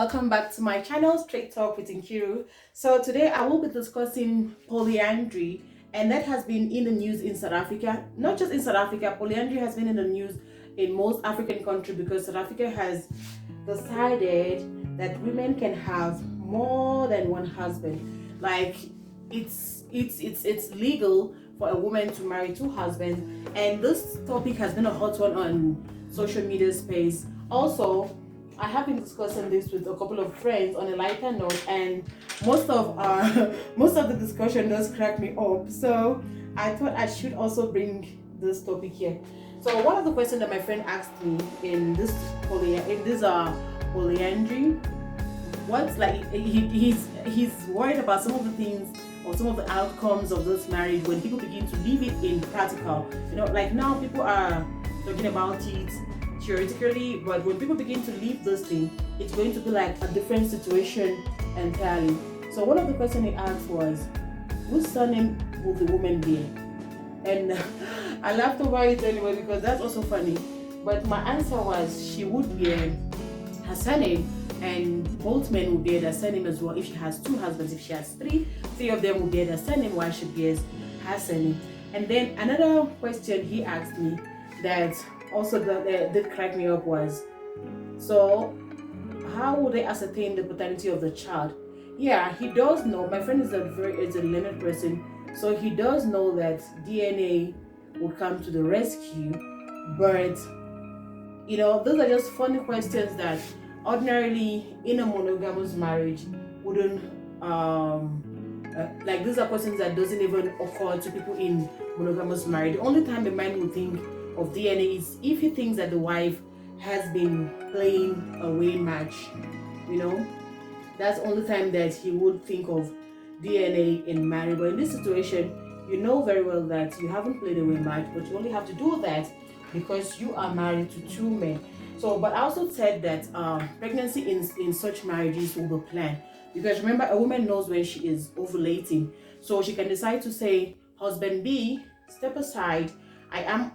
welcome back to my channel, Straight Talk with Nkiru. So today I will be discussing polyandry, and that has been in the news in South Africa. Not just in South Africa, polyandry has been in the news in most African countries because South Africa has decided that women can have more than one husband. Like it's legal for a woman to marry two husbands, and this topic has been a hot one on social media space. Also, I have been discussing this with a couple of friends on a lighter note, and most of most of the discussion does crack me up. So I thought I should also bring this topic here. So one of the questions that my friend asked me in this polyandry, what's like he's worried about some of the things or some of the outcomes of this marriage when people begin to live it in practical. Like now people are talking about it theoretically, but when people begin to live this thing, it's going to be like a different situation entirely. So one of the questions he asked was, whose surname will the woman bear? And I laughed over it anyway because that's also funny. But my answer was she would bear her surname, and both men will bear their surname as well. If she has two husbands, if she has three of them will bear their surname while she bears her surname. And then another question he asked me that also that did crack me up was, so how would they ascertain the paternity of the child? Yeah, he does know. My friend is a learned person, so he does know that DNA would come to the rescue. But those are just funny questions that ordinarily in a monogamous marriage wouldn't like. These are questions that doesn't even occur to people in monogamous marriage. The only time a man would think of DNA is if he thinks that the wife has been playing a away match. That's the only time that he would think of DNA in marriage. But in this situation, you know very well that you haven't played away match, but you only have to do that because you are married to two men. So, but I also said that pregnancy in such marriages will be planned, because remember, a woman knows when she is ovulating, so she can decide to say, husband B, step aside, I am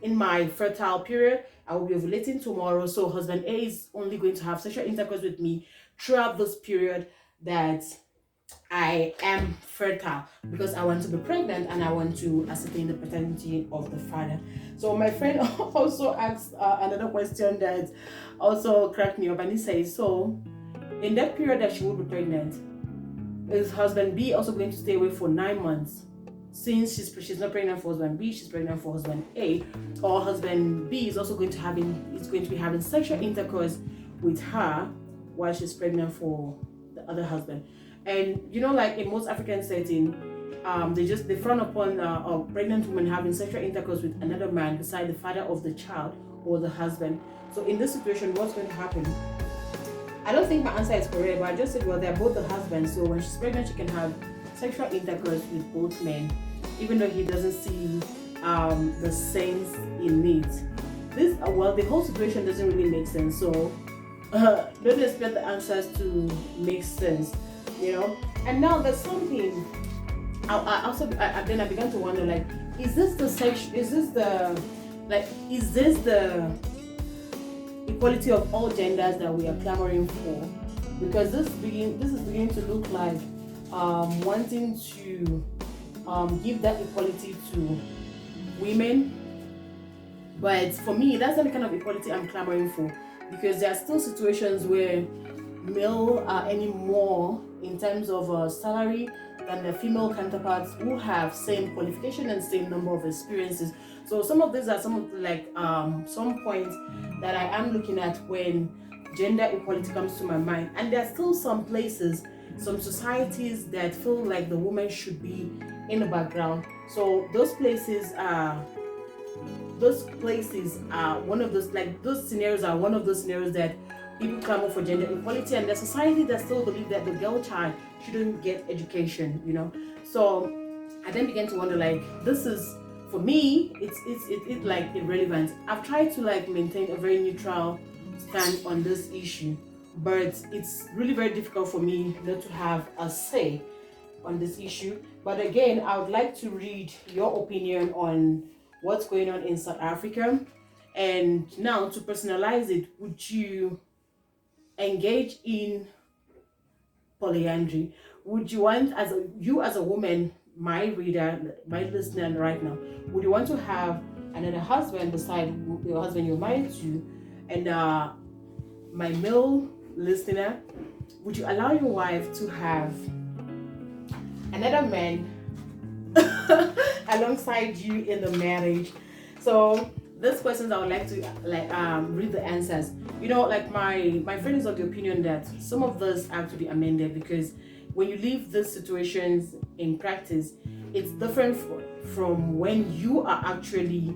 in my fertile period, I will be ovulating tomorrow, so husband A is only going to have sexual intercourse with me throughout this period that I am fertile, because I want to be pregnant and I want to ascertain the paternity of the father. So my friend also asked another question that also cracked me up, and he says, so in that period that she will be pregnant, is husband B also going to stay away for 9 months? Since she's not pregnant for husband B, she's pregnant for husband A, or husband B is also going to be having sexual intercourse with her while she's pregnant for the other husband. And like in most African setting, they frown upon a pregnant woman having sexual intercourse with another man beside the father of the child or the husband. So in this situation, what's going to happen? I don't think my answer is correct, but I just said, well, they're both the husbands, so when she's pregnant, she can have sexual intercourse with both men, even though he doesn't see the sense in it. The whole situation doesn't really make sense. So don't expect the answers to make sense, And now there's something. Then I began to wonder, like, is this the equality of all genders that we are clamoring for? Because this is beginning to look like wanting to give that equality to women. But for me, that's not the kind of equality I'm clamoring for, because there are still situations where male are earning more in terms of salary than their female counterparts who have same qualification and same number of experiences. So some of these are some points that I am looking at when gender equality comes to my mind. And there are still some places, some societies that feel like the woman should be in the background. So those places are one of those, like, those scenarios are one of those scenarios that people clamor for gender equality, and the society that still believe that the girl child shouldn't get education. So I then began to wonder, like, this is, for me, it's like irrelevant. I've tried to maintain a very neutral stand on this issue, but it's really very difficult for me not to have a say on this issue. But again, I would like to read your opinion on what's going on in South Africa. And now, to personalize it, would you engage in polyandry? Would you want, as a woman, my reader, my listener right now, would you want to have another husband beside your husband you're married to? And my male listener, would you allow your wife to have another man alongside you in the marriage? So these questions I would like to read the answers. Like my friend is of the opinion that some of this have to be amended, because when you leave these situations in practice, it's different from when you are actually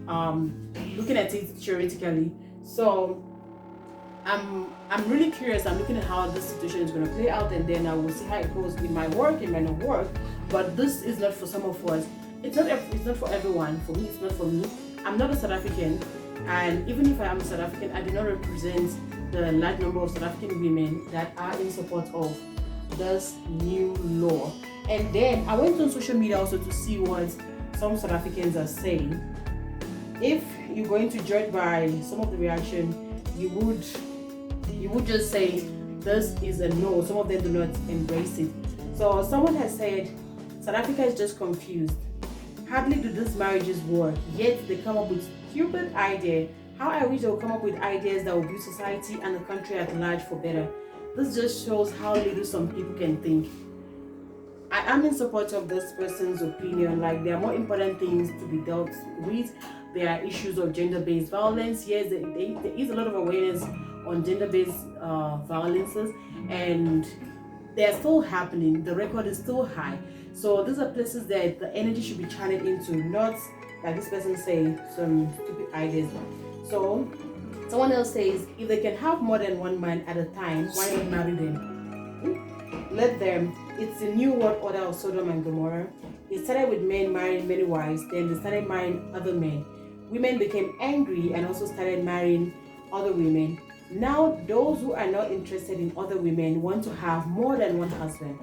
looking at it theoretically. So I'm really curious. I'm looking at how this situation is going to play out, and then I will see how it goes. It might work, it might not work, but this is not for some of us. It's not for everyone. For me, it's not for me. I'm not a South African, and even if I am a South African, I do not represent the large number of South African women that are in support of this new law. And then I went on social media also to see what some South Africans are saying. If you're going to judge by some of the reaction, you would just say this is a no. Some of them do not embrace it. So someone has said South Africa is just confused. Hardly do these marriages work, yet they come up with stupid ideas. How I wish they would come up with ideas that will build society and the country at large for better. This just shows how little some people can think. I am in support of this person's opinion. Like, there are more important things to be dealt with. There are issues of gender-based violence. Yes, there is a lot of awareness on gender-based violences, and they are still happening. The record is still high. So these are places that the energy should be channeled into, not like this person saying some stupid ideas. So someone else says, if they can have more than one man at a time, why not marry them? Let them. It's a new world order of Sodom and Gomorrah. It started with men marrying many wives, then they started marrying other men. Women became angry and also started marrying other women. Now those who are not interested in other women want to have more than one husband.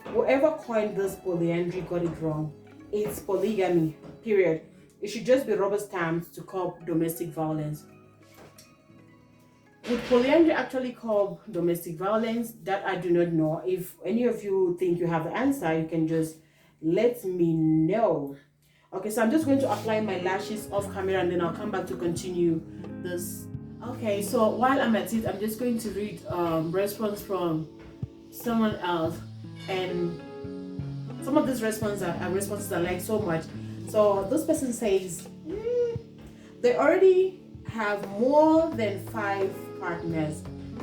Whoever coined this polyandry got it wrong. It's polygamy, period. It should just be rubber stamps to curb domestic violence. Would polyandry actually curb domestic violence? That I do not know. If any of you think you have the answer, you can just let me know. Okay, so I'm just going to apply my lashes off camera, and then I'll come back to continue this. Okay, so while I'm at it, I'm just going to read response from someone else, and some of these responses I like so much. So this person says they already have more than 5 partners.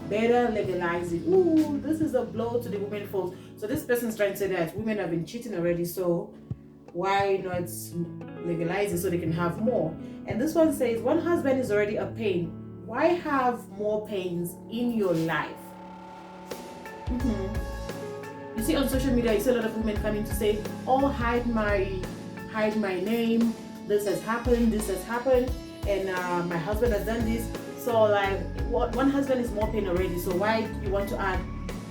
Better legalize it. Ooh, this is a blow to the women folks. So this person is trying to say that women have been cheating already, so why not legalize it so they can have more? And this one says one husband is already a pain. Why have more pains in your life? You see on social media, you see a lot of women coming to say, oh, hide my name, this has happened, and my husband has done this. So like, one husband is more pain already, so why do you want to add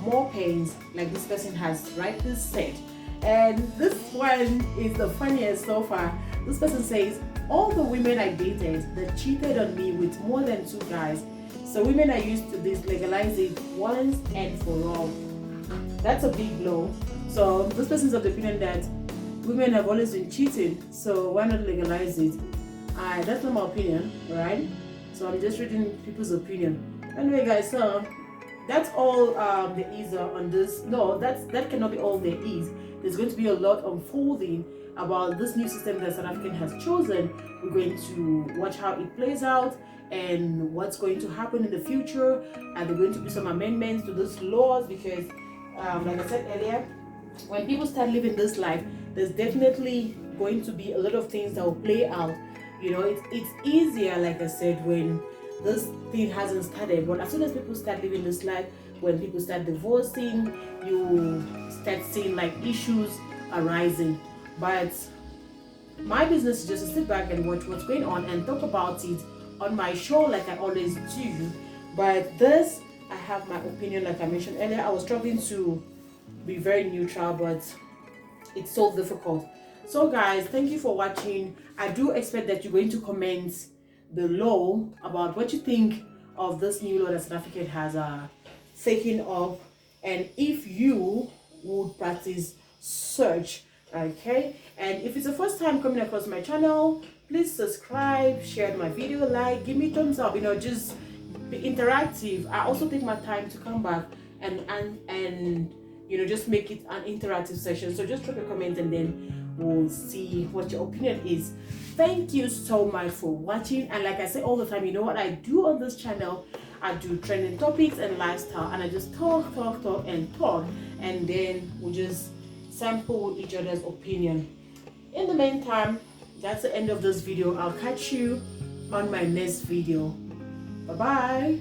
more pains, like this person has rightly said? And this one is the funniest so far. This person says, all the women I dated that cheated on me with more than 2 guys, so women are used to this, legalize it once and for all. That's a big blow. So this person's of the opinion that women have always been cheating, so why not legalize it? That's not my opinion, right? So I'm just reading people's opinion. Anyway, guys, so that's all there is on this. No, that cannot be all there is. There's going to be a lot unfolding about this new system that South Africa has chosen. We're going to watch how it plays out and what's going to happen in the future. Are there going to be some amendments to these laws? Because like I said earlier, when people start living this life, there's definitely going to be a lot of things that will play out. It's easier, like I said, when this thing hasn't started. But as soon as people start living this life, when people start divorcing, you start seeing like issues arising. But my business is just to sit back and watch what's going on and talk about it on my show, like I always do. But this, I have my opinion, like I mentioned earlier. I was struggling to be very neutral, but it's so difficult. So guys, thank you for watching. I do expect that you're going to comment below about what you think of this new law that South Africa taking off, and if you would practice search. Okay, and if it's the first time coming across my channel, please subscribe, share my video, like, give me thumbs up, just be interactive. I also take my time to come back and just make it an interactive session. So just drop a comment and then we'll see what your opinion is. Thank you so much for watching, and like I say all the time, what I do on this channel, I do trending topics and lifestyle, and I just talk, and then we'll just sample each other's opinion. In the meantime, that's the end of this video. I'll catch you on my next video. Bye bye.